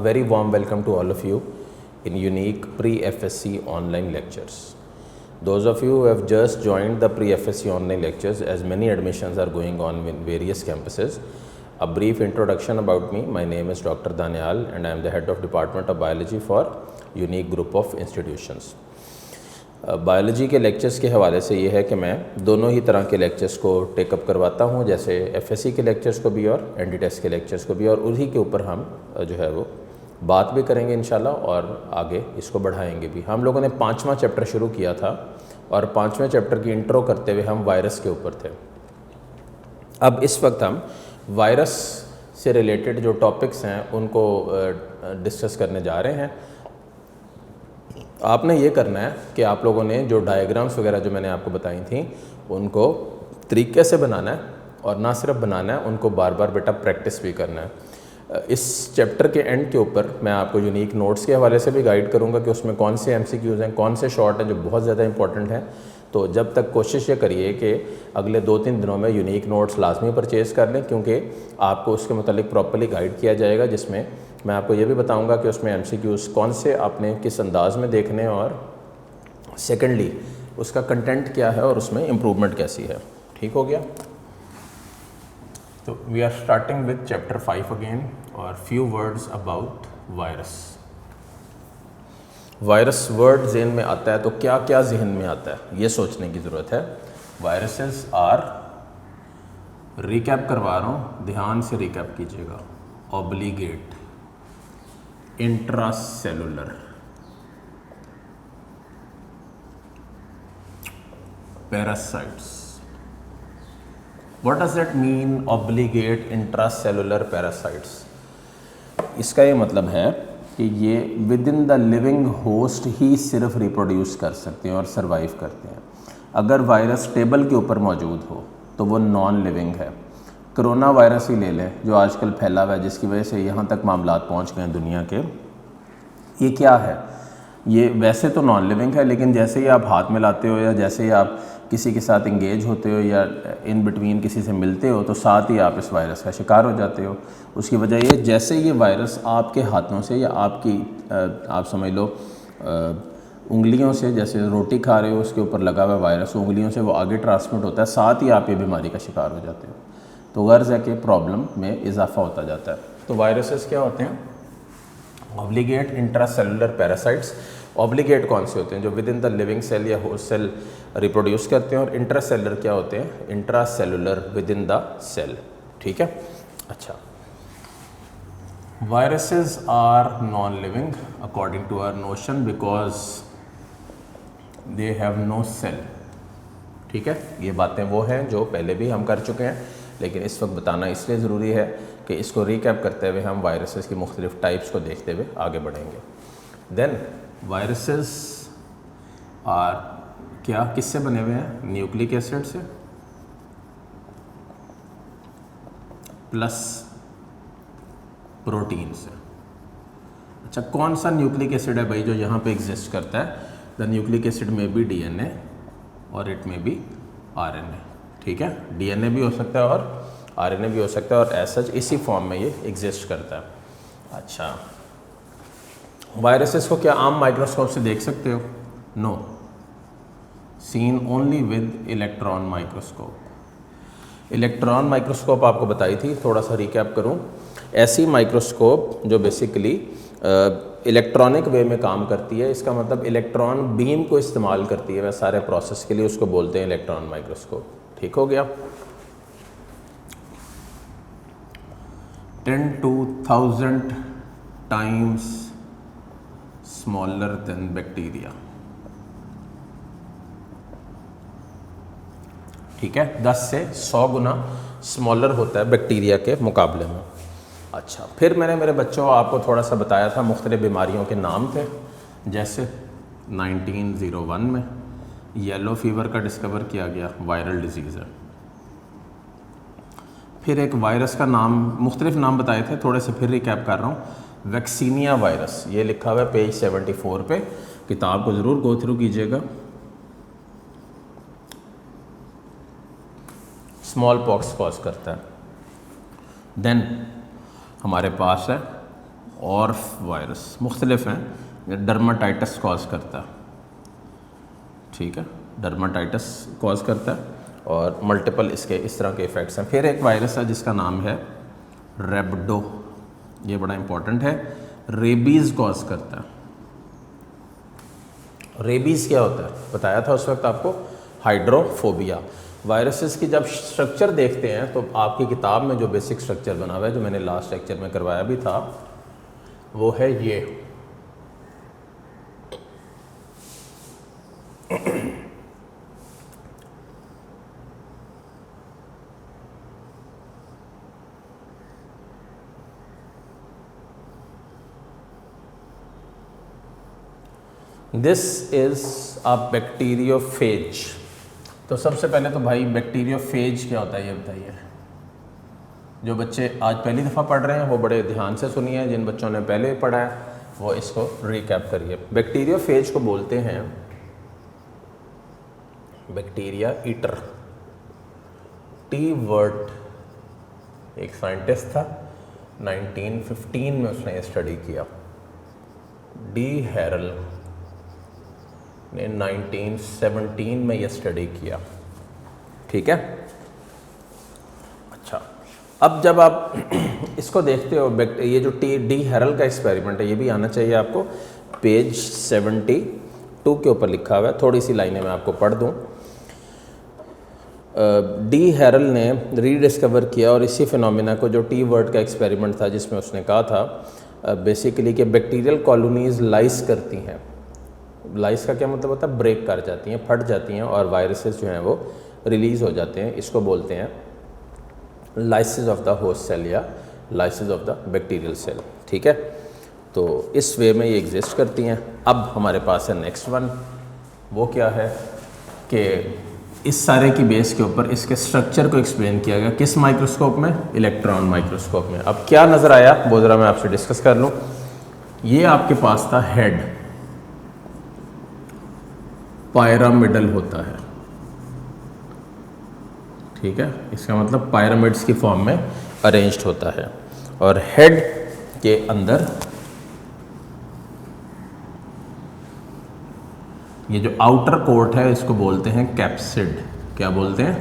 very warm welcome to all of you in unique pre-FSC online lectures. Those of you who have just joined the pre-FSC online lectures, as many admissions are going on in various campuses, a brief introduction about me. My name is Dr. Danial and I am the head of Department of Biology for unique group of institutions. Biology के lectures के हवाले से ये है कि मैं दोनों ही तरह के लेक्चर्स को टेकअप करवाता हूँ, जैसे एफएससी के लेक्चर्स को भी और एनडी टेस्ट के लेक्चर्स को भी, और उन्हीं के ऊपर हम जो है वो बात भी करेंगे इंशाल्लाह और आगे इसको बढ़ाएंगे भी। हम लोगों ने 5वां चैप्टर शुरू किया था और 5वें चैप्टर की इंट्रो करते हुए हम वायरस के ऊपर थे। अब इस वक्त हम वायरस से रिलेटेड जो टॉपिक्स हैं उनको डिस्कस करने जा रहे हैं। आपने ये करना है कि आप लोगों ने जो डायग्राम्स वगैरह जो मैंने आपको बताई थी उनको तरीके से बनाना है और ना सिर्फ बनाना है, उनको बार बार बेटा प्रैक्टिस भी करना है। इस चैप्टर के एंड के ऊपर मैं आपको यूनिक नोट्स के हवाले से भी गाइड करूंगा कि उसमें कौन से एमसीक्यूज़ हैं, कौन से शॉर्ट हैं जो बहुत ज़्यादा इंपॉर्टेंट हैं। तो जब तक कोशिश ये करिए कि अगले 2-3 दिनों में यूनिक नोट्स लाजमी परचेज़ कर लें, क्योंकि आपको उसके मुतालिक प्रॉपर्ली गाइड किया जाएगा, जिसमें मैं आपको ये भी बताऊंगा कि उसमें एमसीक्यूज़ कौन से आपने किस अंदाज में देखने, और सेकेंडली उसका कंटेंट क्या है और उसमें इम्प्रूवमेंट कैसी है। ठीक हो गया? तो we are starting with chapter 5 again और few words about virus. Virus word जहन में आता है तो क्या क्या जहन में आता है ये सोचने की ज़रूरत है। वायरसेस आर, रिकैप करवा रहा हूँ, ध्यान से रिकैप कीजिएगा, obligate, intracellular, parasites. What does that mean, obligate, intracellular, parasites? इसका ये मतलब है कि ये within the living host ही सिर्फ रिप्रोड्यूस कर सकते हैं और सरवाइव करते हैं। अगर वायरस टेबल के ऊपर मौजूद हो तो वो नॉन लिविंग है। कोरोना वायरस ही ले लें जो आजकल फैला हुआ है, जिसकी वजह से यहाँ तक मामलात पहुँच गए हैं दुनिया के। ये क्या है? ये वैसे तो नॉन लिविंग है, लेकिन जैसे ही आप हाथ में लाते हो या जैसे ही आप किसी के साथ इंगेज होते हो या इन बिटवीन किसी से मिलते हो तो साथ ही आप इस वायरस का शिकार हो जाते हो। उसकी वजह ये, जैसे ये वायरस आपके हाथों से या आपकी आप समझ लो उंगलियों से, जैसे रोटी खा रहे हो उसके ऊपर लगा हुआ वायरस, उंगलियों से वो आगे ट्रांसमिट होता है, साथ ही आप ये बीमारी का शिकार हो जाते हो। तो गर्ज़ है कि प्रॉब्लम में इजाफा होता जाता है। तो वायरसेस क्या होते हैं? Obligate, intracellular, parasites. ऑब्लिगेट कौन से होते हैं? जो within the living cell या होस्ट सेल रिप्रोड्यूस करते हैं। और इंट्रासेलुलर क्या होते हैं? Intracellular, within the cell. ठीक है, अच्छा। Viruses are non living according to our notion because they have no cell. ठीक है, ये बातें वो हैं जो पहले भी हम कर चुके हैं, लेकिन इस वक्त बताना इसलिए ज़रूरी है कि इसको रिकैप करते हुए हम वायरसेस की मुख्तलिफ टाइप्स को देखते हुए आगे बढ़ेंगे। देन वायरसेस आर क्या, किससे बने हुए हैं? न्यूक्लिक एसिड से प्लस प्रोटीन से। अच्छा, कौन सा न्यूक्लिक एसिड है भाई जो यहाँ पे एग्जिस्ट करता है? द न्यूक्लिक एसिड में भी डीएनए और इट में भी आरएनए। ठीक है, डीएनए भी हो सकता है और आरएनए भी हो सकता है, और एज सच इसी फॉर्म में ये एग्जिस्ट करता है। अच्छा, वायरसेस को क्या आम माइक्रोस्कोप से देख सकते हो? No, seen only with electron microscope. Electron microscope आपको बताई थी, थोड़ा सा रिकैप करूं। ऐसी माइक्रोस्कोप जो बेसिकली इलेक्ट्रॉनिक वे में काम करती है, इसका मतलब इलेक्ट्रॉन बीम को इस्तेमाल करती है वह सारे प्रोसेस के लिए, उसको बोलते हैं इलेक्ट्रॉन माइक्रोस्कोप। ठीक हो गया? 10 to 1000 times smaller than bacteria. ठीक है, 10 से 100 गुना स्मॉलर होता है बैक्टीरिया के मुकाबले में। अच्छा, फिर मैंने मेरे बच्चों आपको थोड़ा सा बताया था, मुख्तलिफ बीमारियों के नाम थे, जैसे 1901 में येलो फीवर का डिस्कवर किया गया, वायरल डिजीज़ है। फिर एक वायरस का नाम, मुख्तलिफ नाम बताए थे, थोड़े से फिर रिकैप कर रहा हूँ। वैक्सीनिया वायरस, ये लिखा हुआ है पेज 74 पे, किताब को ज़रूर गो थ्रू कीजिएगा। स्मॉल पॉक्स कॉज करता है। देन हमारे पास है और वायरस मुख्तलिफ हैं। डर्माटाइटिस कॉज करता है, ठीक है, डर्माटाइटिस कॉज करता है और मल्टीपल इसके इस तरह के इफ़ेक्ट्स हैं। फिर एक वायरस है जिसका नाम है रेबडो, ये बड़ा इंपॉर्टेंट है, रेबीज़ कॉज करता है। रेबीज़ क्या होता है बताया था उस वक्त आपको, हाइड्रोफोबिया। वायरसेस की जब स्ट्रक्चर देखते हैं तो आपकी किताब में जो बेसिक स्ट्रक्चर बना हुआ है, जो मैंने लास्ट लेक्चर में करवाया भी था, वो है ये। This is a bacteriophage. तो सबसे पहले तो भाई बैक्टीरियोफेज क्या होता है ये बताइए। जो बच्चे आज पहली दफ़ा पढ़ रहे हैं वो बड़े ध्यान से सुनिए, जिन बच्चों ने पहले पढ़ा है वो इसको रिकैप करिए। बैक्टीरियोफेज को बोलते हैं बैक्टीरिया ईटर। टी वर्ट एक साइंटिस्ट था, 1915 में उसने ये स्टडी किया। डी हैरल ने 1917 में ये स्टडी किया, ठीक है। अच्छा, अब जब आप इसको देखते हो, ये जो डी हैरल का एक्सपेरिमेंट है ये भी आना चाहिए आपको, पेज 72 के ऊपर लिखा हुआ है। थोड़ी सी लाइनें मैं आपको पढ़ दूँ। डी हैरल ने रीडिस्कवर किया और इसी फिनोमिना को, जो टी वर्ड का एक्सपेरिमेंट था जिसमें उसने कहा था बेसिकली कि बैक्टीरियल कॉलोनीज़ लाइस करती हैं। लाइस का क्या मतलब होता है, ब्रेक कर जाती हैं, फट जाती हैं और वायरसेस जो हैं वो रिलीज़ हो जाते हैं। इसको बोलते हैं lysis of the host cell या lysis of the bacterial cell, ठीक है। तो इस वे में ये एग्जिस्ट करती हैं। अब हमारे पास है नेक्स्ट वन, वो क्या है कि इस सारे की बेस के ऊपर इसके स्ट्रक्चर को एक्सप्लेन किया गया। किस माइक्रोस्कोप में? इलेक्ट्रॉन माइक्रोस्कोप में। अब क्या नज़र आया वो ज़रा मैं आपसे डिस्कस कर लूँ। ये आपके पास था हेड, पायरामिडल होता है, ठीक है, इसका मतलब पायरामिड्स की फॉर्म में अरेंज्ड होता है। और हेड के अंदर ये जो आउटर कोट है इसको बोलते हैं कैप्सिड। क्या बोलते हैं?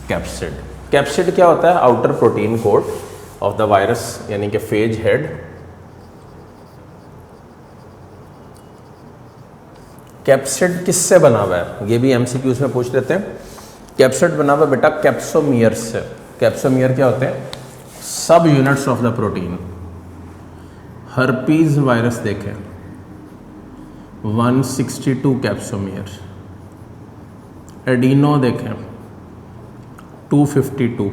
कैप्सिड। कैप्सिड क्या होता है? Outer protein coat of the virus, यानी कि फेज हेड। कैप्सिड किससे बना हुआ है? ये भी एमसीक्यूज में पूछ लेते हैं। कैप्सिड बना हुआ बेटा कैप्सोमियर से। कैप्सोमियर क्या होते हैं? सब units of the protein. Herpes virus देखें 162 कैप्सोमियर, एडिनो देखें 252।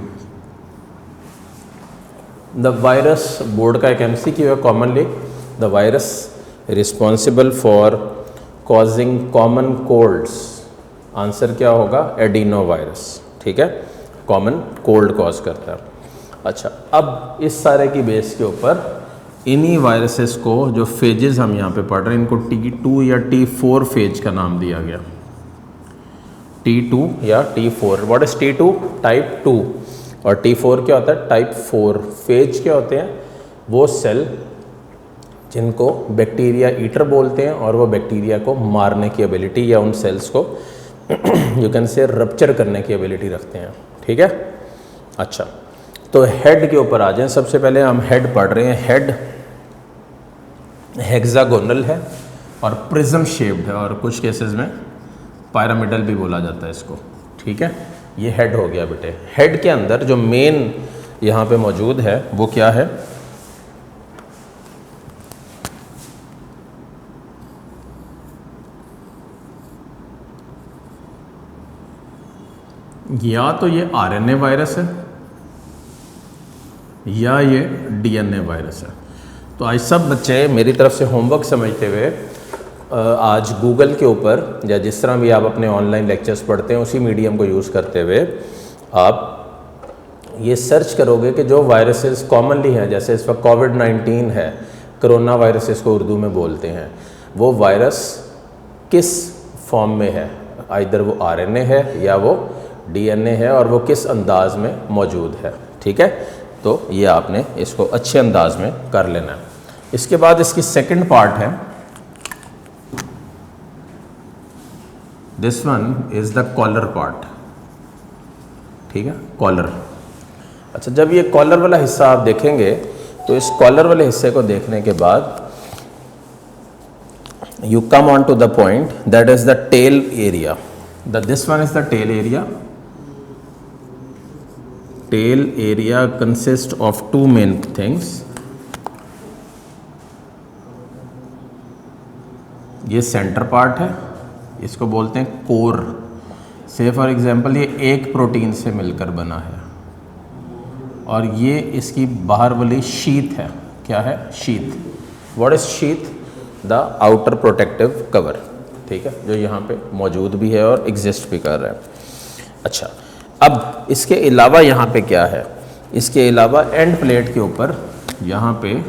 द वायरस, बोर्ड का एक एमसीक्यू है commonly, the virus responsible for causing common colds. Answer क्या होगा? एडिनो वायरस, ठीक है, कॉमन कोल्ड कॉज करता है। अच्छा, अब इस सारे की बेस के ऊपर इन्हीं वायरसेस को, जो फेजेस हम यहाँ पे पढ़ रहे हैं, इनको T2 या T4 फेज का नाम दिया गया। T2 या T4। What is T2? Type 2। और T4 क्या होता है? टाइप 4। फेज क्या होते हैं? वो सेल जिनको बैक्टीरिया ईटर बोलते हैं और वो बैक्टीरिया को मारने की एबिलिटी या उन सेल्स को यू कैन से रप्चर करने की एबिलिटी रखते हैं, ठीक है। अच्छा, तो हेड के ऊपर आ जाएं। सबसे पहले हम हेड पढ़ रहे हैं। हेड हेक्सागोनल है और प्रिज्म शेप्ड है और कुछ केसेस में पायरामिडल भी बोला जाता है इसको, ठीक है। ये हेड हो गया बेटे। हेड के अंदर जो मेन यहाँ पे मौजूद है वो क्या है? या तो ये आरएनए वायरस है या ये डीएनए वायरस है। तो आज सब बच्चे मेरी तरफ से होमवर्क समझते हुए आज गूगल के ऊपर या जिस तरह भी आप अपने ऑनलाइन लेक्चर्स पढ़ते हैं उसी मीडियम को यूज़ करते हुए आप ये सर्च करोगे कि जो वायरसेस कॉमनली हैं, जैसे इस वक्त कोविड-19 है, कोरोना वायरस इसको उर्दू में बोलते हैं, वो वायरस किस फॉर्म में है? आइदर वो आरएनए है या वो डीएनए है और वो किस अंदाज में मौजूद है, ठीक है। तो ये आपने इसको अच्छे अंदाज में कर लेना है। इसके बाद इसकी सेकंड पार्ट है, this one is the collar part, ठीक है, कॉलर। अच्छा, जब ये कॉलर वाला हिस्सा आप देखेंगे तो इस कॉलर वाले हिस्से को देखने के बाद you come on to the point that is the tail area. This one is the tail area. Tail area consists of two main things. ये सेंटर पार्ट है, इसको बोलते हैं कोर। से फॉर एग्जांपल ये एक प्रोटीन से मिलकर बना है, और ये इसकी बाहर वाली शीथ है। क्या है? Sheath. What is sheath? The outer protective cover, ठीक है, जो यहाँ पे मौजूद भी है और एग्जिस्ट भी कर रहा है। अच्छा, अब इसके अलावा यहाँ पे क्या है? इसके अलावा एंड प्लेट के ऊपर यहाँ पे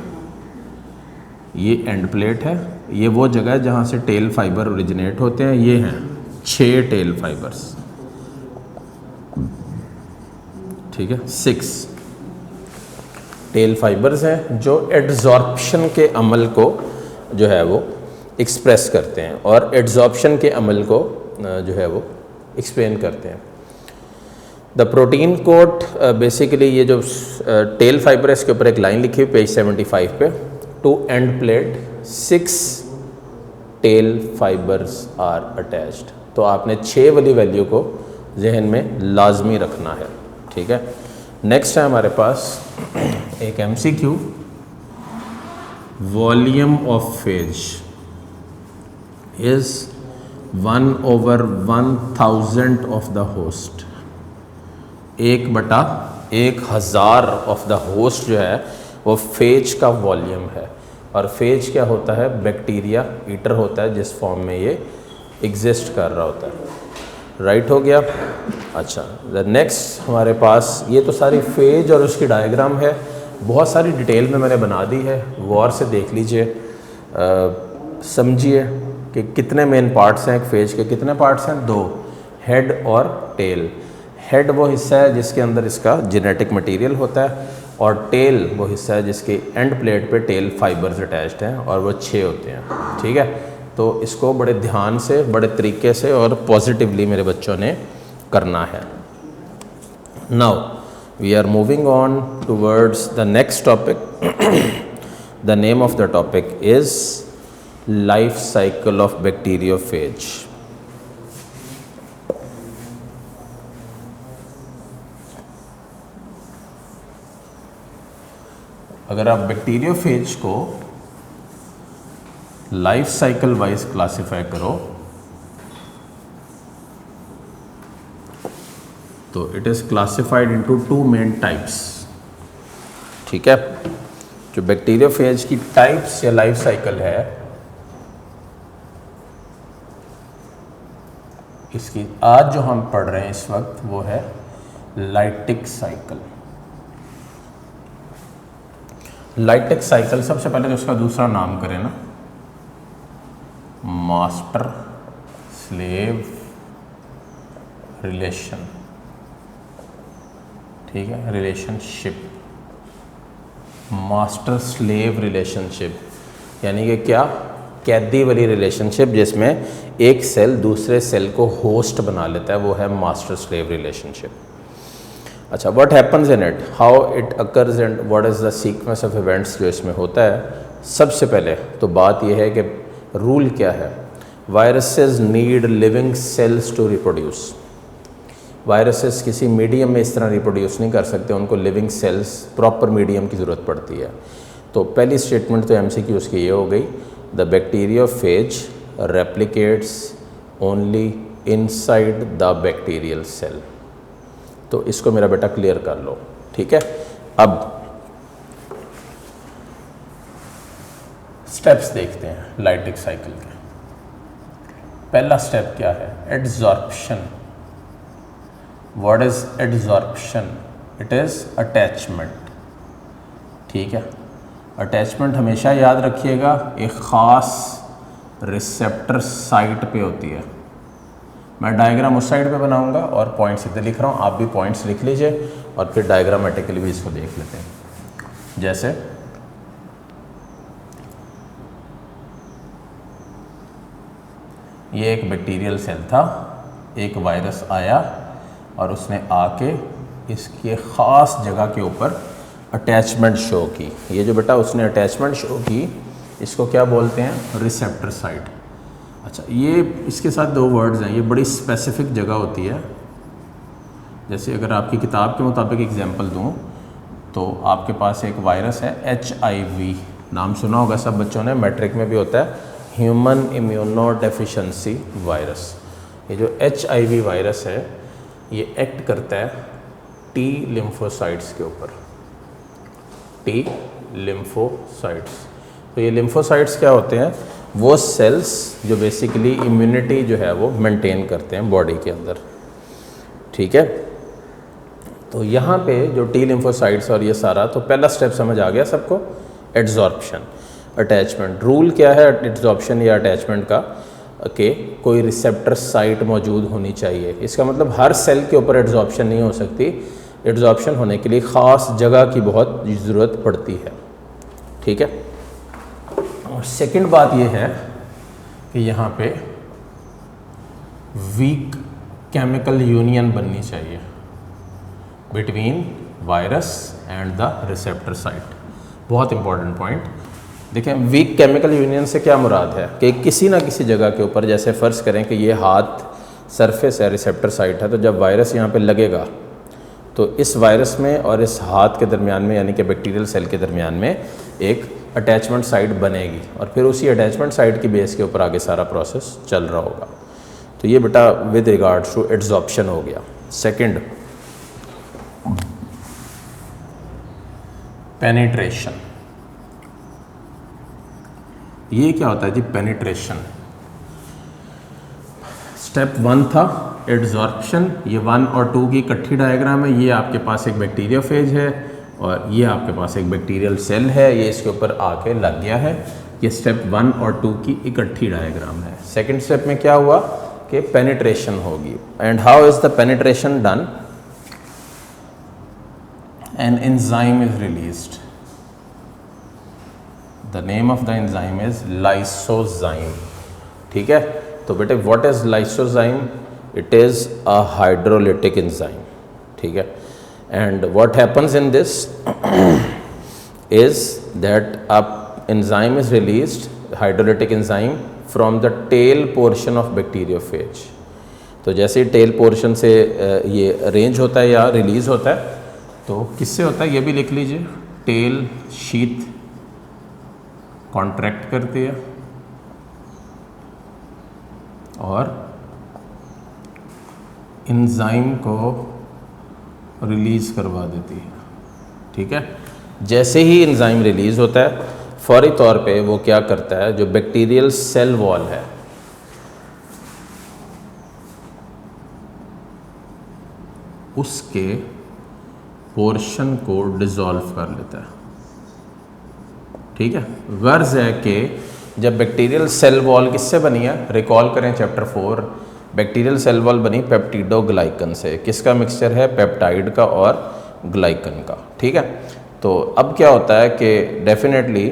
ये एंड प्लेट है, ये वो जगह है जहाँ से टेल फाइबर ओरिजिनेट होते हैं। ये हैं 6 टेल फाइबर्स, ठीक है, 6 टेल फाइबर्स हैं जो एड्जॉर्प्शन के अमल को जो है वो एक्सप्रेस करते हैं और एड्जॉर्प्शन के अमल को जो है वो एक्सप्लेन करते हैं। द प्रोटीन कोट बेसिकली ये जो टेल फाइबर है इसके ऊपर एक लाइन लिखी हुई पेज 75 पे, to end plate 6 tail fibres are attached. तो आपने 6 वाली वैल्यू को जहन में लाजमी रखना है, ठीक है। नेक्स्ट है हमारे पास एक MCQ, volume of phase is 1/1000 of the host. 1/1000 of the host जो है वो फेज का वॉल्यूम है। और फेज क्या होता है? बैक्टीरिया ईटर होता है, जिस फॉर्म में ये एग्जिस्ट कर रहा होता है। राइट हो गया। अच्छा, द नेक्स्ट हमारे पास ये तो सारी फेज और उसकी डायग्राम है, बहुत सारी डिटेल में मैंने बना दी है, गौर से देख लीजिए, समझिए कि कितने मेन पार्ट्स हैं एक फेज के। कितने पार्ट्स हैं? 2, हेड और टेल। हेड वो हिस्सा है जिसके अंदर इसका जेनेटिक मटेरियल होता है, और टेल वो हिस्सा है जिसके एंड प्लेट पे टेल फाइबर्स अटैच्ड हैं, और वो 6 होते हैं, ठीक है। तो इसको बड़े ध्यान से, बड़े तरीके से और पॉजिटिवली मेरे बच्चों ने करना है। Now we are moving on towards the next topic. The name of the topic is life cycle of bacteriophage. अगर आप बैक्टीरियोफेज को लाइफ साइकिल वाइज क्लासिफाई करो तो it is classified into 2 main types, ठीक है। जो बैक्टीरियोफेज की types या लाइफ साइकिल है, इसकी आज जो हम पढ़ रहे हैं इस वक्त वो है लाइटिक साइकिल। लाइटिक साइकिल सबसे पहले तो उसका दूसरा नाम करें ना, मास्टर स्लेव रिलेशन, ठीक है, रिलेशनशिप, मास्टर स्लेव रिलेशनशिप, यानी कि क्या? कैदी वाली रिलेशनशिप जिसमें एक सेल दूसरे सेल को होस्ट बना लेता है, वो है मास्टर स्लेव रिलेशनशिप। अच्छा, what happens in it, how it occurs and what is the sequence of events जो इसमें होता है। सबसे पहले तो बात यह है कि रूल क्या है, viruses need living cells to reproduce. Viruses किसी मीडियम में इस तरह रिप्रोड्यूस नहीं कर सकते, उनको लिविंग सेल्स, प्रॉपर मीडियम की ज़रूरत पड़ती है। तो पहली स्टेटमेंट तो MCQ की ये हो गई, the bacteriophage replicates only inside the bacterial cell. तो इसको मेरा बेटा क्लियर कर लो, ठीक है। अब स्टेप्स देखते हैं लाइटिक साइकिल के। पहला स्टेप क्या है? Adsorption. What is adsorption? It is attachment, ठीक है। अटैचमेंट हमेशा याद रखिएगा एक ख़ास रिसेप्टर साइट पे होती है। मैं डायग्राम उस साइड पे बनाऊंगा और पॉइंट्स इधर लिख रहा हूँ, आप भी पॉइंट्स लिख लीजिए और फिर डायग्रामेटिकली भी इसको देख लेते हैं। जैसे ये एक बैक्टीरियल सेल था, एक वायरस आया और उसने आके इसके ख़ास जगह के ऊपर अटैचमेंट शो की। ये जो बेटा उसने अटैचमेंट शो की, इसको क्या बोलते हैं? Receptor site. अच्छा, ये इसके साथ दो वर्ड्स हैं, ये बड़ी स्पेसिफिक जगह होती है। जैसे अगर आपकी किताब के मुताबिक एग्जांपल दूं तो आपके पास एक वायरस है HIV, नाम सुना होगा सब बच्चों ने, मैट्रिक में भी होता है, ह्यूमन इम्यूनो डेफिशिएंसी वायरस। ये जो HIV वायरस है ये एक्ट करता है T लिम्फोसाइट्स के ऊपर, T लिम्फोसाइट्स। तो ये लिम्फोसाइट्स क्या होते हैं? वो सेल्स जो बेसिकली इम्यूनिटी जो है वो मेंटेन करते हैं बॉडी के अंदर, ठीक है। तो यहाँ पे जो T लिम्फोसाइट्स और ये सारा, तो पहला स्टेप समझ आ गया सबको, एड्जॉर्प्शन, अटैचमेंट। रूल क्या है एड्जॉर्प्शन या अटैचमेंट का? कि कोई रिसेप्टर साइट मौजूद होनी चाहिए। इसका मतलब हर सेल के ऊपर एड्जॉर्प्शन नहीं हो सकती, एड्जॉर्प्शन होने के लिए ख़ास जगह की बहुत ज़रूरत पड़ती है, ठीक है। और सेकंड बात यह है कि यहाँ पे वीक केमिकल यूनियन बननी चाहिए between virus and the receptor site. बहुत इंपॉर्टेंट पॉइंट। देखें, वीक केमिकल यूनियन से क्या मुराद है कि किसी ना किसी जगह के ऊपर, जैसे फ़र्ज़ करें कि ये हाथ सरफेस है, रिसेप्टर साइट है, तो जब वायरस यहाँ पे लगेगा तो इस वायरस में और इस हाथ के दरमियान में, यानी कि बैक्टीरियल सेल के दरमियान में एक अटैचमेंट साइट बनेगी और फिर उसी अटैचमेंट साइट की बेस के ऊपर आगे सारा प्रोसेस चल रहा होगा। तो ये बेटा विद रिगार्ड्स टू एड्जॉर्प्शन हो गया। Second, penetration. ये क्या होता है जी? पेनिट्रेशन। स्टेप 1 था एड्जॉर्प्शन, ये 1 और 2 की इकट्ठी डायग्राम है। ये आपके पास एक बैक्टीरियोफेज है और ये आपके पास एक बैक्टीरियल सेल है, ये इसके ऊपर आके लग गया है। ये स्टेप 1 और 2 की इकट्ठी डायग्राम है। सेकंड स्टेप में क्या हुआ कि पेनिट्रेशन होगी। And how is the penetration done? An enzyme is released. The name of the enzyme is lysozyme, ठीक है। तो बेटे what is lysozyme? It is a hydrolytic enzyme, ठीक है। And what happens in this is that a enzyme is released, hydrolytic enzyme, from the tail portion of bacteriophage. तो जैसे tell portion से ये अरेंज होता है या रिलीज होता है, तो किससे होता है ये भी लिख लीजिए। टेल शीथ कॉन्ट्रैक्ट करती है और एंजाइम को रिलीज़ करवा देती है, ठीक है। जैसे ही एंजाइम रिलीज़ होता है फौरी तौर पे वो क्या करता है, जो बैक्टीरियल सेल वॉल है उसके पोर्शन को डिसॉल्व कर लेता है, ठीक है। गर्ज है कि जब बैक्टीरियल सेल वॉल किससे बनी है, रिकॉल करें चैप्टर 4, बैक्टीरियल सेल वॉल बनी पेप्टिडोग्लाइकन से। किसका मिक्सचर है? पेप्टाइड का और ग्लाइकन का, ठीक है। तो अब क्या होता है कि डेफिनेटली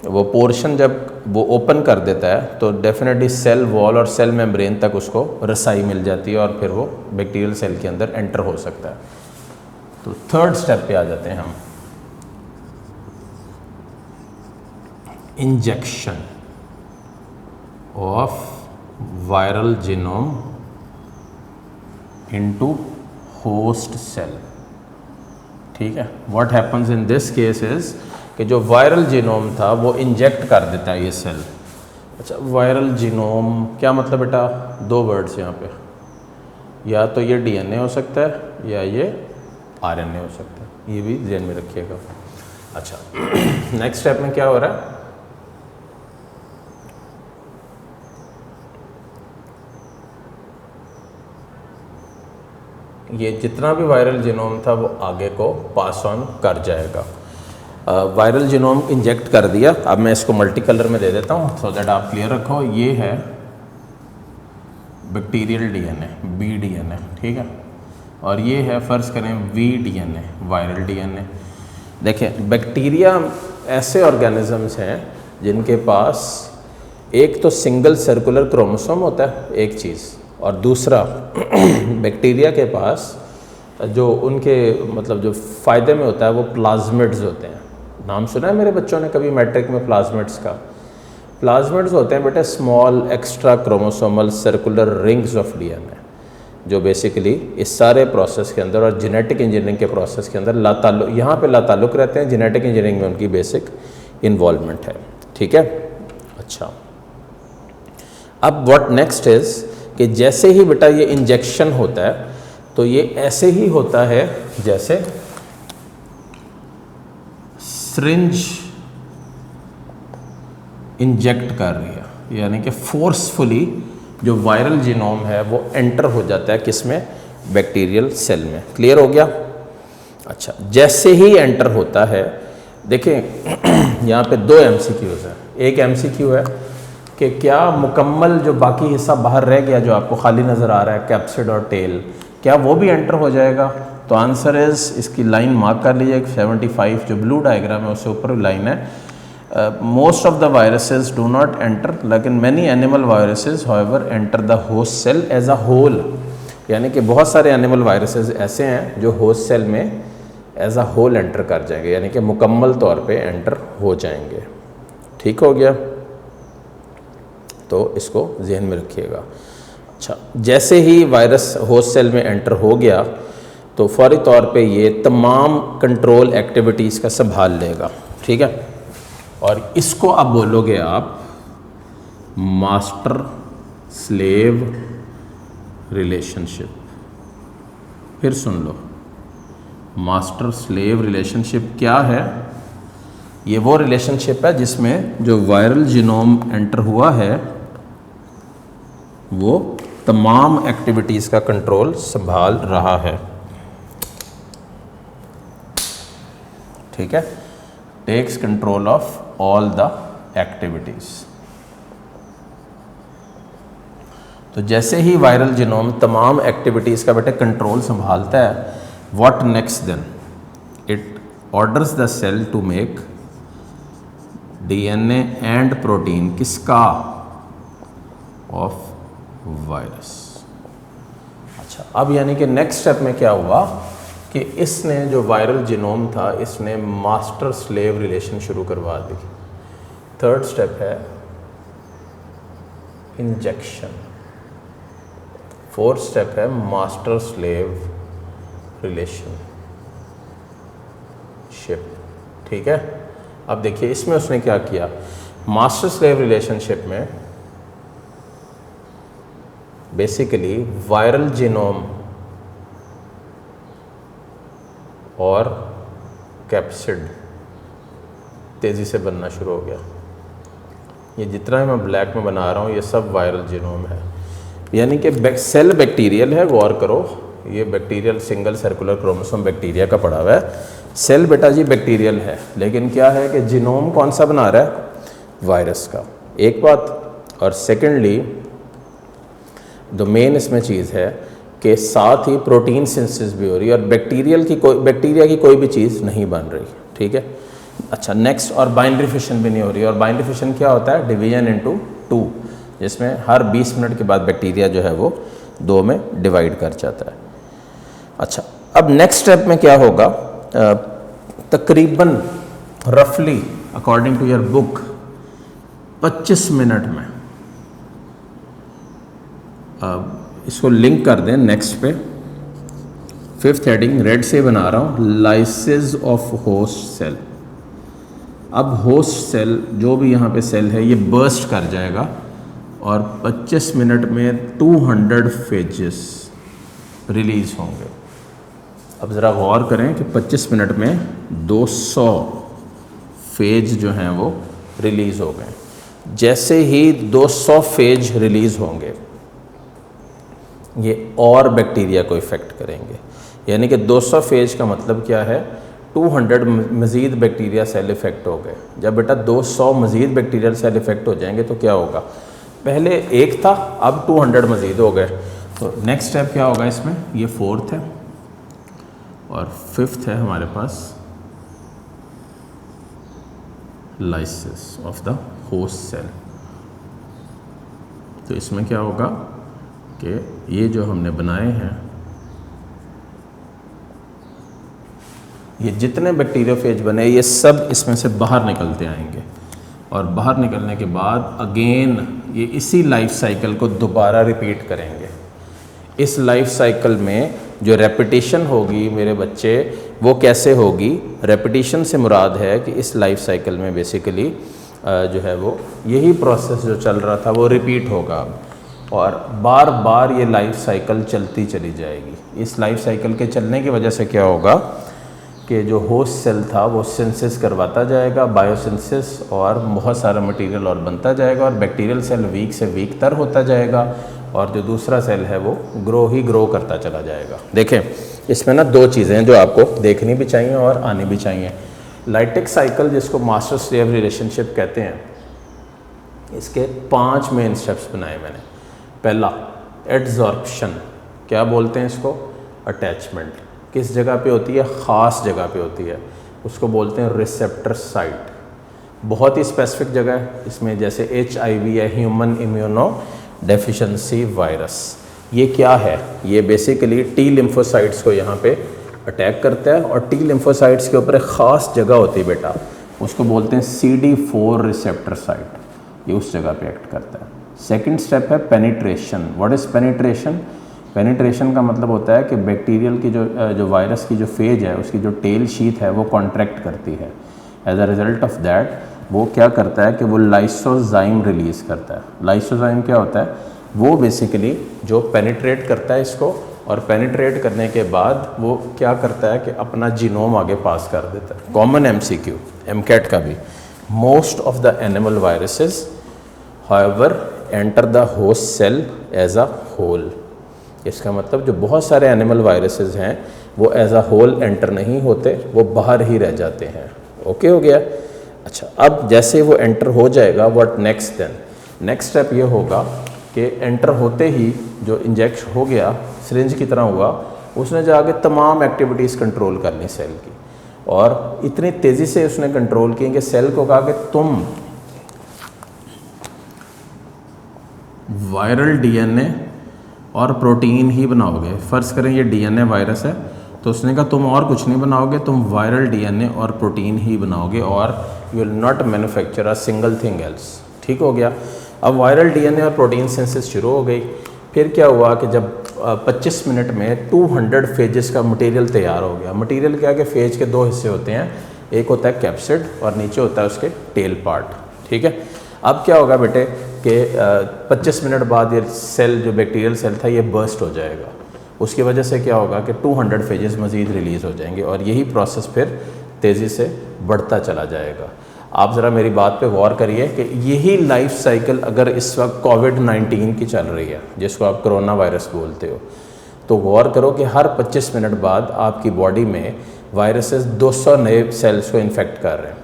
वो पोर्शन जब वो ओपन कर देता है तो डेफिनेटली सेल वॉल और सेल मेम्ब्रेन तक उसको रसाई मिल जाती है और फिर वो बैक्टीरियल सेल के अंदर एंटर हो सकता है। तो थर्ड स्टेप पे आ जाते हैं हम, injection of viral genome into host cell, ठीक है। What happens in this case is कि जो वायरल जीनोम था वो इंजेक्ट कर देता है ये सेल। अच्छा, वायरल जीनोम क्या मतलब बेटा? दो वर्ड्स यहाँ पे, या तो ये DNA हो सकता है या ये RNA हो सकता है, ये भी ध्यान में रखिएगा। अच्छा, नेक्स्ट स्टेप में क्या हो रहा है? ये जितना भी वायरल जीनोम था वो आगे को पास ऑन कर जाएगा। वायरल जीनोम इंजेक्ट कर दिया। अब मैं इसको मल्टी कलर में दे देता हूँ सो दैट आप क्लियर रखो। ये है बैक्टीरियल DNA, BDNA, ठीक है। और ये है फ़र्ज़ करें VDNA, वायरल DNA। देखें, बैक्टीरिया ऐसे ऑर्गेनिजम्स हैं जिनके पास एक तो सिंगल सर्कुलर क्रोमोसोम होता है एक चीज़, और दूसरा बैक्टीरिया के पास जो उनके मतलब जो फ़ायदे में होता है वो प्लाज्मिड्स होते हैं। नाम सुना है मेरे बच्चों ने कभी मैट्रिक में प्लाज्मिड्स का? प्लाज्मिड्स होते हैं बेटे small extra chromosomal circular rings of DNA, जो बेसिकली इस सारे प्रोसेस के अंदर और जेनेटिक इंजीनियरिंग के प्रोसेस के अंदर लाताल्लुक, यहाँ पे लाताल्लुक रहते हैं। जेनेटिक इंजीनियरिंग में उनकी बेसिक इन्वॉल्वमेंट है, ठीक है। अच्छा, अब व्हाट नेक्स्ट इज़ कि जैसे ही बेटा ये इंजेक्शन होता है तो ये ऐसे ही होता है जैसे सिरिंज इंजेक्ट कर रही है, यानी कि फोर्सफुली जो वायरल जीनोम है वो एंटर हो जाता है किसमें? बैक्टीरियल सेल में। क्लियर हो गया? अच्छा, जैसे ही एंटर होता है, देखें यहाँ पे 2 MCQs हैं। एक MCQ है कि क्या मुकम्मल जो बाकी हिस्सा बाहर रह गया जो आपको खाली नज़र आ रहा है कैप्सिड और टेल, क्या वो भी एंटर हो जाएगा? तो आंसर इज़, इसकी लाइन मार्क कर लीजिए 75 जो ब्लू डायग्राम है उससे ऊपर लाइन है। Most of the viruses do not enter, लेकिन many animal viruses however enter the host cell as a whole, यानी कि बहुत सारे एनिमल वायरसेस ऐसे हैं जो होस्ट सेल में एज अ होल एंटर कर जाएंगे, यानी कि मुकम्मल तौर पे एंटर हो जाएंगे। ठीक हो गया? तो इसको जहन में रखिएगा। अच्छा, जैसे ही वायरस होस्ट सेल में एंटर हो गया तो फौरी तौर पे ये तमाम कंट्रोल एक्टिविटीज़ का संभाल लेगा, ठीक है। और इसको अब बोलोगे आप मास्टर स्लेव रिलेशनशिप। फिर सुन लो, मास्टर स्लेव रिलेशनशिप क्या है? ये वो रिलेशनशिप है जिसमें जो वायरल जीनोम एंटर हुआ है वो तमाम एक्टिविटीज़ का कंट्रोल संभाल रहा है, ठीक है। Takes control of all the activities. तो जैसे ही वायरल जीनोम तमाम एक्टिविटीज़ का बेटे कंट्रोल संभालता है, what next then? It orders the cell to make DNA and protein किसका? Of virus. अच्छा, अब यानी कि नेक्स्ट स्टेप में क्या हुआ कि इसने जो वायरल जीनोम था इसने मास्टर स्लेव रिलेशन शुरू करवा दी। थर्ड स्टेप है इंजेक्शन। फोर्थ स्टेप है मास्टर स्लेव रिलेशनशिप, ठीक है। अब देखिए इसमें उसने क्या किया, मास्टर स्लेव रिलेशनशिप में बेसिकली वायरल जीनोम और कैप्सिड तेज़ी से बनना शुरू हो गया। ये जितना मैं ब्लैक में बना रहा हूँ ये सब वायरल जीनोम है, यानी कि सेल बैक्टीरियल है। गौर करो, ये bacterial single circular chromosome bacteria का पड़ा हुआ है। सेल बेटा जी बैक्टीरियल है, लेकिन क्या है कि जीनोम कौन सा बना रहा है? वायरस का, एक बात। और सेकेंडली जो मेन इसमें चीज़ है कि साथ ही प्रोटीन सिंथेसिस भी हो रही है और बैक्टीरिया की कोई भी चीज़ नहीं बन रही, ठीक है। अच्छा, नेक्स्ट, और बाइनरी फिशन भी नहीं हो रही। और बाइनरी फिशन क्या होता है? डिवीजन इनटू 2, जिसमें हर 20 मिनट के बाद बैक्टीरिया जो है वो 2 में डिवाइड कर जाता है। अच्छा, अब नेक्स्ट स्टेप में क्या होगा? तकरीबन रफली according to your book 25 minute में, इसको लिंक कर दें नेक्स्ट पे। 5th हेडिंग रेड से बना रहा हूँ, लाइसिस ऑफ होस्ट सेल। अब होस्ट सेल जो भी यहाँ पे सेल है ये बर्स्ट कर जाएगा और 25 मिनट में 200 फेजेस रिलीज़ होंगे। अब ज़रा गौर करें कि 25 मिनट में 200 फेज जो हैं वो रिलीज़ हो गए। जैसे ही 200 फेज रिलीज़ होंगे ये और बैक्टीरिया को इफ़ेक्ट करेंगे, यानी कि 200 फेज का मतलब क्या है? 200 मज़ीद बैक्टीरिया सेल इफ़ेक्ट हो गए। जब बेटा 200 मज़ीद बैक्टीरियल सेल इफ़ेक्ट हो जाएंगे तो क्या होगा? पहले एक था, अब 200 मज़ीद हो गए। तो नेक्स्ट स्टेप क्या होगा इसमें? ये 4th है और 5th है हमारे पास lysis of the host cell. तो इसमें क्या होगा कि ये जो हमने बनाए हैं, ये जितने बैक्टीरियोफेज बने ये सब इसमें से बाहर निकलते आएंगे, और बाहर निकलने के बाद अगेन ये इसी लाइफ साइकिल को दोबारा रिपीट करेंगे। इस लाइफ साइकिल में जो रेपिटेशन होगी मेरे बच्चे, वो कैसे होगी? रेपिटेशन से मुराद है कि इस लाइफ साइकिल में बेसिकली जो है वो यही प्रोसेस जो चल रहा था वो रिपीट होगा, और बार बार ये लाइफ साइकिल चलती चली जाएगी। इस लाइफ साइकिल के चलने की वजह से क्या होगा कि जो होस्ट सेल था वो सिंथेसिस करवाता जाएगा, बायोसिंथेसिस, और बहुत सारा मटेरियल और बनता जाएगा, और बैक्टीरियल सेल वीक से वीक तर होता जाएगा, और जो दूसरा सेल है वो ग्रो करता चला जाएगा। देखें इसमें ना दो चीज़ें हैं जो आपको देखनी भी चाहिए और आनी भी चाहिए। लाइटिक साइकिल, जिसको मास्टर स्लेव रिलेशनशिप कहते हैं, इसके 5 मेन स्टेप्स बनाए मैंने। पहला एडजॉर्प्शन, क्या बोलते हैं इसको? अटैचमेंट। किस जगह पे होती है? ख़ास जगह पे होती है, उसको बोलते हैं रिसेप्टर साइट। बहुत ही स्पेसिफिक जगह है इसमें, जैसे HIV है, ह्यूमन इम्यूनो डेफिशिएंसी वायरस। ये क्या है? ये बेसिकली टी लिम्फोसाइट्स को यहाँ पे अटैक करता है, और टी लिम्फोसाइट्स के ऊपर एक ख़ास जगह होती है बेटा, उसको बोलते हैं CD4 रिसेप्टर साइट। ये उस जगह पे एक्ट करता है। सेकंड स्टेप है penetration. What is penetration? Penetration का मतलब होता है कि बैक्टीरियल की जो वायरस की जो फेज है, उसकी जो टेल शीथ है वो कॉन्ट्रैक्ट करती है। As a result of that वो क्या करता है कि वो लाइसोजाइम रिलीज़ करता है। लाइसोजाइम क्या होता है? वो बेसिकली जो पेनिट्रेट करता है इसको, और पेनिट्रेट करने के बाद वो क्या करता है कि अपना जीनोम आगे पास कर देता है। कॉमन MCQ MCAT का भी, most of the animal viruses however enter the host cell as a whole. इसका मतलब जो बहुत सारे एनिमल वायरसेस हैं वो एज अ होल एंटर नहीं होते, वो बाहर ही रह जाते हैं। ओके हो गया? अच्छा, अब जैसे वो एंटर हो जाएगा, what next then? Next step ये होगा कि एंटर होते ही जो इंजेक्ट हो गया, सिरिंज की तरह हुआ, उसने जाके तमाम एक्टिविटीज़ कंट्रोल कर ली सेल की, और इतनी तेज़ी से उसने कंट्रोल की कि सेल को कहा कि तुम वायरल DNA और प्रोटीन ही बनाओगे। फ़र्ज़ करें ये DNA वायरस है, तो उसने कहा तुम और कुछ नहीं बनाओगे, तुम वायरल DNA और प्रोटीन ही बनाओगे, और you will not manufacture a single thing else. ठीक हो गया? अब वायरल DNA और प्रोटीन सिंथेसिस शुरू हो गई। फिर क्या हुआ कि जब 25 मिनट में 200 फेजेस का मटेरियल तैयार हो गया। मटेरियल क्या है कि फेज के 2 हिस्से होते हैं, एक होता है कैप्सिड और नीचे होता है उसके टेल पार्ट। ठीक है? अब क्या होगा बेटे कि 25 मिनट बाद ये सेल, जो बैक्टीरियल सेल था, ये बर्स्ट हो जाएगा। उसकी वजह से क्या होगा कि 200 फेजेस मज़ीद रिलीज़ हो जाएंगे, और यही प्रोसेस फिर तेज़ी से बढ़ता चला जाएगा। आप ज़रा मेरी बात पे गौर करिए कि यही लाइफ साइकिल अगर इस वक्त कोविड-19 की चल रही है, जिसको आप कोरोना वायरस बोलते हो, तो गौर करो कि हर 25 मिनट बाद आपकी बॉडी में वायरसेस 200 नए सेल्स को इन्फेक्ट कर रहे हैं।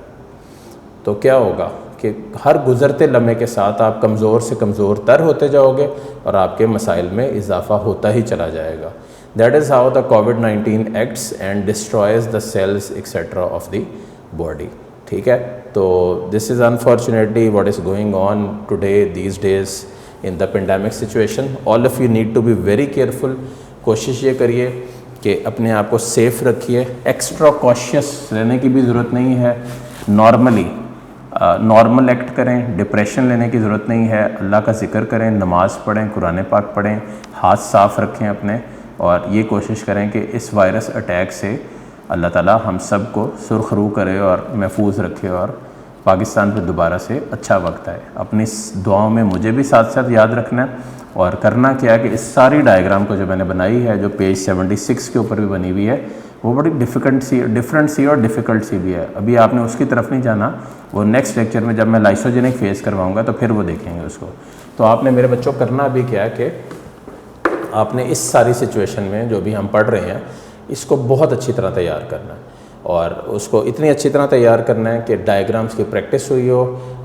तो क्या होगा कि हर गुज़रते लम्हे के साथ आप कमज़ोर से कमज़ोर तर होते जाओगे, और आपके मसाइल में इजाफा होता ही चला जाएगा। दैट इज़ हाउ द कोविड-19 acts and destroys the cells etcetera of the body. ठीक है? तो this is unfortunately what is going on today these days in the pandemic situation. All of you need to be very careful. कोशिश ये करिए कि अपने आप को सेफ़ रखिए। एक्स्ट्रा कॉशियस रहने की भी ज़रूरत नहीं है। नॉर्मल एक्ट करें, डिप्रेशन लेने की ज़रूरत नहीं है। अल्लाह का ज़िक्र करें, नमाज़ पढ़ें, कुरान पाक पढ़ें, हाथ साफ़ रखें अपने, और ये कोशिश करें कि इस वायरस अटैक से अल्लाह ताला हम सब को सुरखरू करे और महफूज रखे, और पाकिस्तान पे दोबारा से अच्छा वक्त आए। अपनी दुआओं में मुझे भी साथ साथ याद रखना है, और करना क्या है कि इस सारी डायग्राम को जो मैंने बनाई है, जो पेज 76 के ऊपर भी बनी हुई है, वो बड़ी डिफ़िकल्ट सी और डिफ़िकल्ट सी भी है। अभी आपने उसकी तरफ नहीं जाना, वो नेक्स्ट लेक्चर में जब मैं लाइसोजेनिक फेस करवाऊँगा तो फिर वो देखेंगे उसको। तो आपने मेरे बच्चों करना भी क्या है कि आपने इस सारी सिचुएशन में जो भी हम पढ़ रहे हैं, इसको बहुत अच्छी तरह तैयार करना है, और उसको इतनी अच्छी तरह तैयार करना है कि डायग्राम्स की प्रैक्टिस हुई हो,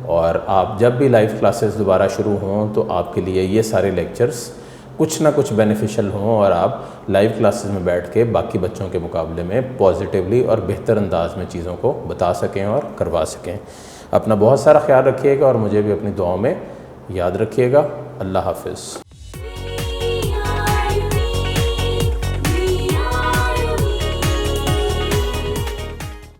और आप जब भी लाइव क्लासेस दोबारा शुरू हों तो आपके लिए ये सारे लेक्चर्स कुछ ना कुछ बेनिफिशियल हों, और आप लाइव क्लासेस में बैठ के बाकी बच्चों के मुकाबले में पॉजिटिवली और बेहतर अंदाज में चीज़ों को बता सकें और करवा सकें। अपना बहुत सारा ख्याल रखिएगा, और मुझे भी अपनी दुआओं में याद रखिएगा। अल्लाह हाफिज़।